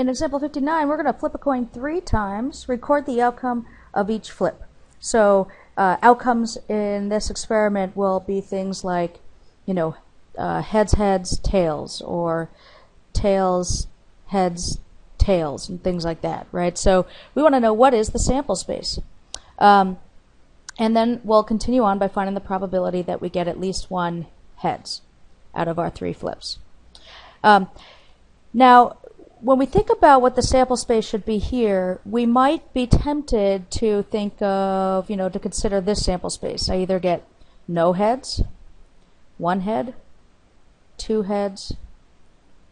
In example 59, we're going to flip a coin 3 times, record the outcome of each flip. So outcomes in this experiment will be things like, heads, heads, tails, or tails, heads, tails, and things like that, right? So we want to know what is the sample space. And then we'll continue on by finding the probability that we get at least one heads out of our 3 flips. Now, when we think about what the sample space should be here, we might be tempted to think of, to consider this sample space. I either get no heads, 1 head, 2 heads,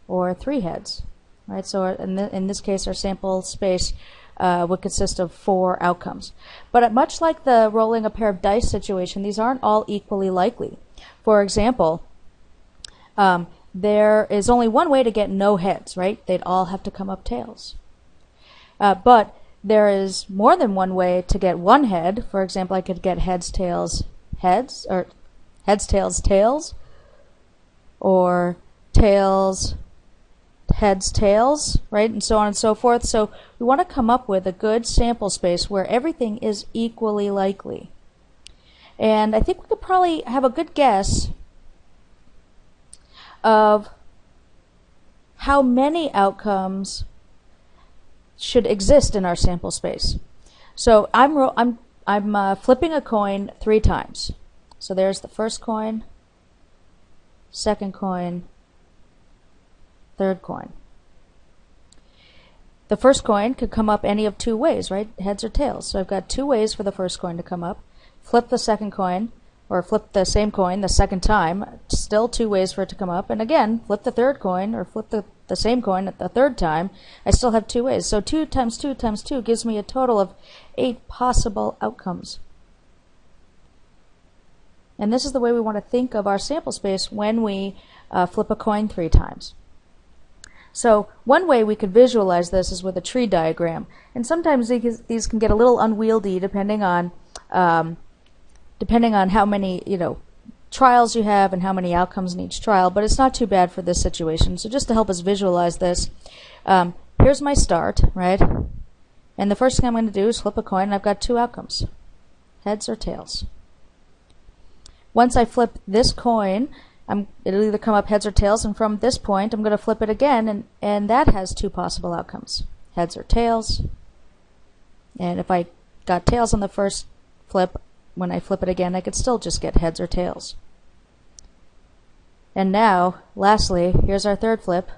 or 3 heads, right? So in this case, our sample space would consist of 4 outcomes. But much like the rolling a pair of dice situation, these aren't all equally likely. For example, there is only one way to get no heads, right? They'd all have to come up tails. But there is more than one way to get 1 head. For example, I could get heads, tails, heads, or heads, tails, tails, or tails, heads, tails, right? And so on and so forth. So we want to come up with a good sample space where everything is equally likely. And I think we could probably have a good guess of how many outcomes should exist in our sample space. So I'm flipping a coin 3 times. So there's the first coin, second coin, third coin. The first coin could come up any of 2 ways, right? Heads or tails. So I've got 2 ways for the first coin to come up. Flip the second coin, or flip the same coin the second time, still 2 ways for it to come up. And again, flip the third coin, or flip the same coin at the third time, I still have 2 ways. So 2 times 2 times 2 gives me a total of 8 possible outcomes. And this is the way we want to think of our sample space when we flip a coin 3 times. So one way we could visualize this is with a tree diagram. And sometimes these can get a little unwieldy depending on how many, trials you have and how many outcomes in each trial, but it's not too bad for this situation. So just to help us visualize this, here's my start, right? And the first thing I'm going to do is flip a coin, and I've got 2 outcomes, heads or tails. Once I flip this coin, it'll either come up heads or tails, and from this point I'm going to flip it again, and that has 2 possible outcomes, heads or tails. And if I got tails on the first flip, when I flip it again, I could still just get heads or tails. And now, lastly, here's our third flip.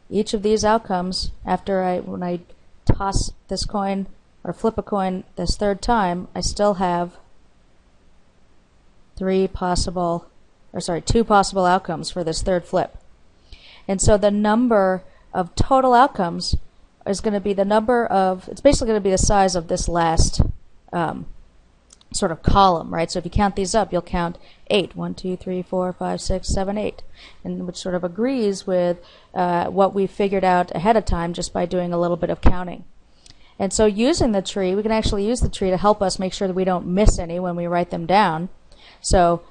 Each of these outcomes, when I toss this coin or flip a coin this third time, I still have 2 possible outcomes for this third flip. And so the number of total outcomes is going to be it's basically going to be the size of this last sort of column, right? So if you count these up, you'll count 8. 1, 2, 3, 4, 5, 6, 7, 8. And which sort of agrees with what we figured out ahead of time just by doing a little bit of counting. And so using the tree, we can actually use the tree to help us make sure that we don't miss any when we write them down. So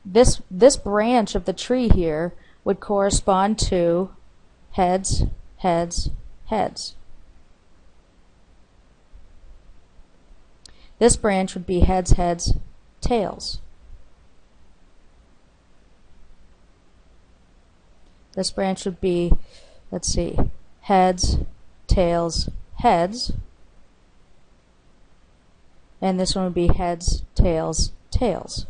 this branch of the tree here would correspond to heads, heads, heads. This branch would be heads, heads, tails. This branch would be, heads, tails, heads. And this one would be heads, tails, tails.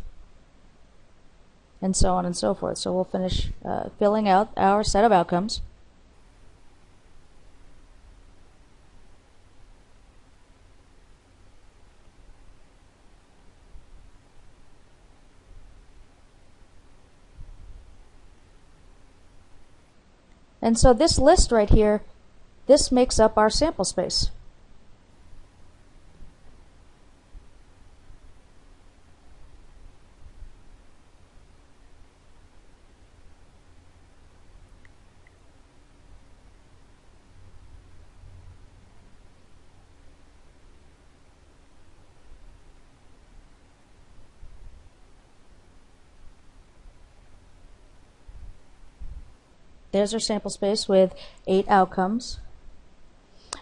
And so on and so forth. So we'll finish filling out our set of outcomes. And so this list right here, this makes up our sample space. there's our sample space with 8 outcomes.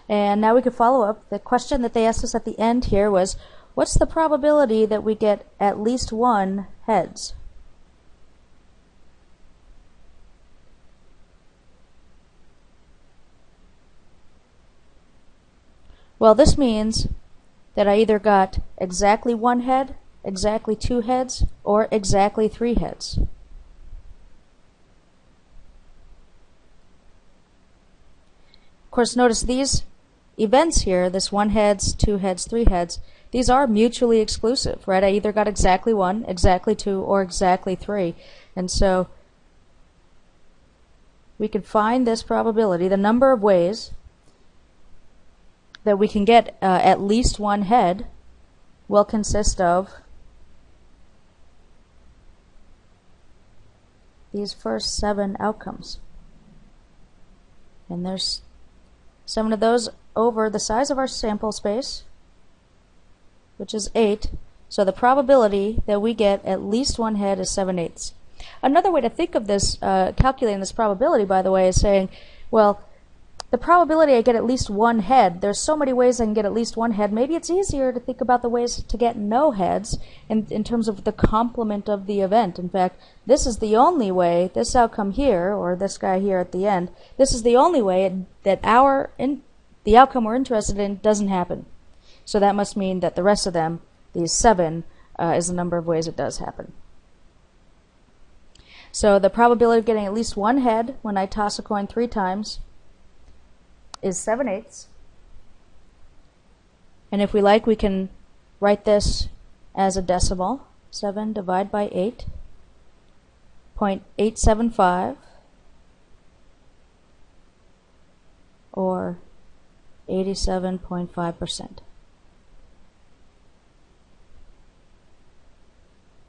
And now we could follow up. The question that they asked us at the end here was, what's the probability that we get at least one heads? Well, this means that I either got exactly 1 head, exactly 2 heads, or exactly 3 heads. Of course, notice these events here, this 1 heads, 2 heads, 3 heads, these are mutually exclusive, right? I either got exactly 1, exactly 2, or exactly 3. And so we can find this probability, the number of ways that we can get at least 1 head will consist of these first 7 outcomes. And there's 7 of those over the size of our sample space, which is 8. So the probability that we get at least 1 head is 7/8. Another way to think of this, calculating this probability, by the way, is saying, well, the probability I get at least 1 head, there's so many ways I can get at least 1 head. Maybe it's easier to think about the ways to get no heads in terms of the complement of the event. In fact, this is the only way, this outcome here, or this guy here at the end, this is the only way that the outcome we're interested in doesn't happen. So that must mean that the rest of them, these 7, is the number of ways it does happen. So the probability of getting at least 1 head when I toss a coin 3 times is 7/8. And if we like, we can write this as a decimal. 7 divided by 8, 0.875, or 87.5%.